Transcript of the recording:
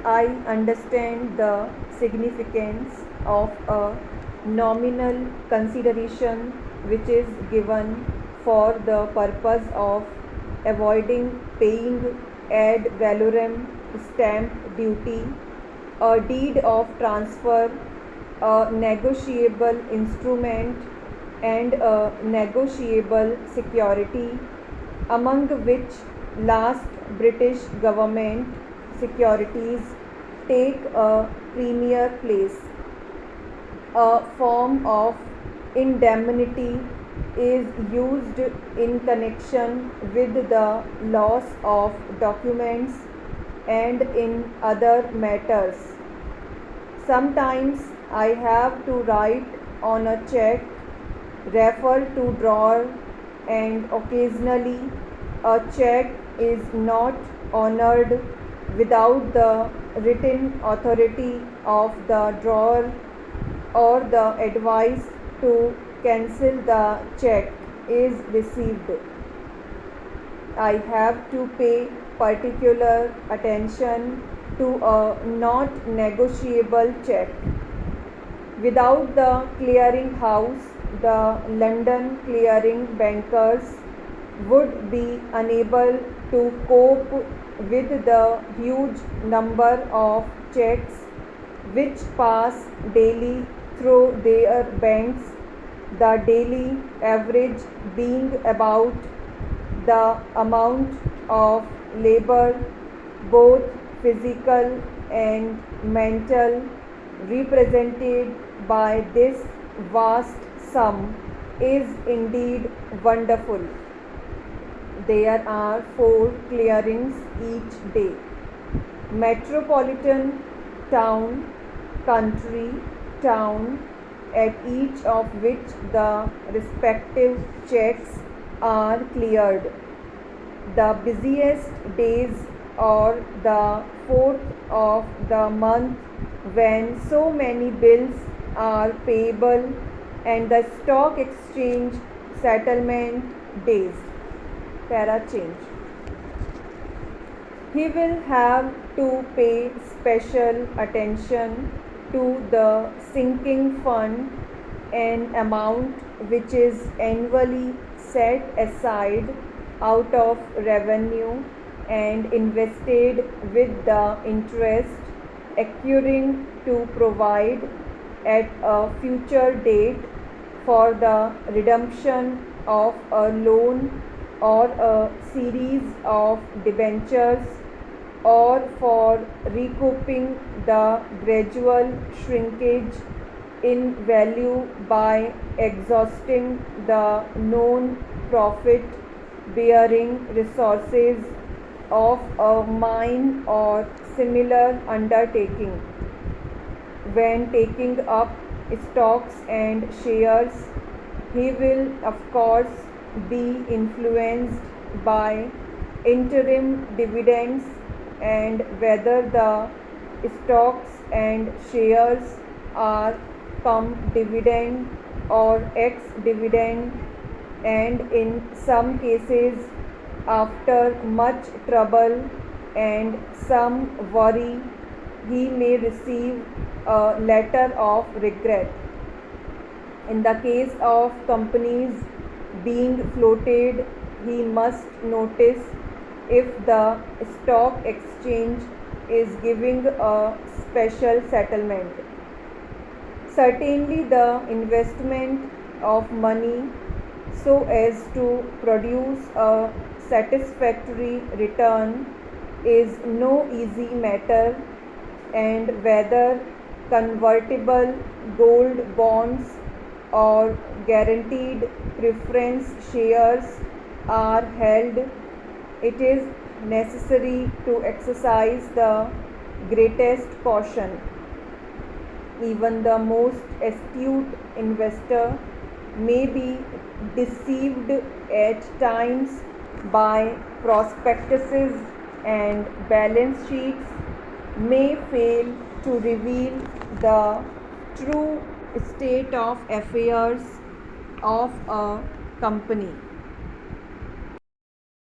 I understand the significance of a nominal consideration which is given for the purpose of avoiding paying ad valorem stamp duty, a deed of transfer, a negotiable instrument, and a negotiable security, among which last British government securities take a premier place. A form of indemnity is used in connection with the loss of documents and in other matters. Sometimes I have to write on a check, refer to drawer, and occasionally a check is not honored without the written authority of the drawer or the advice to cancel the check is received. I have to pay particular attention to a not negotiable check. Without the clearing house, the London clearing bankers would be unable to cope with the huge number of checks which pass daily through their banks, the daily average being about the amount of labor, both physical and mental, represented by this vast sum is indeed wonderful. There are 4 clearings each day: metropolitan town, country town, at each of which the respective checks are cleared. The busiest days are the 4th of the month, when so many bills are payable, and the stock exchange settlement days. Para change. He will have to pay special attention to the sinking fund, an amount which is annually set aside out of revenue and invested with the interest accruing to provide at a future date for the redemption of a loan or a series of debentures, or for recouping the gradual shrinkage in value by exhausting the known profit bearing resources of a mine or similar undertaking. When taking up stocks and shares, he will of course be influenced by interim dividends and whether the stocks and shares are cum dividend or ex dividend, and in some cases, after much trouble and some worry, he may receive a letter of regret. In the case of companies being floated, he must notice if the stock exchange is giving a special settlement. Certainly, the investment of money so as to produce a satisfactory return is no easy matter, and whether convertible gold bonds or guaranteed preference shares are held, it is necessary to exercise the greatest caution. Even the most astute investor may be deceived at times by prospectuses, and balance sheets may fail to reveal the true state of affairs of a company.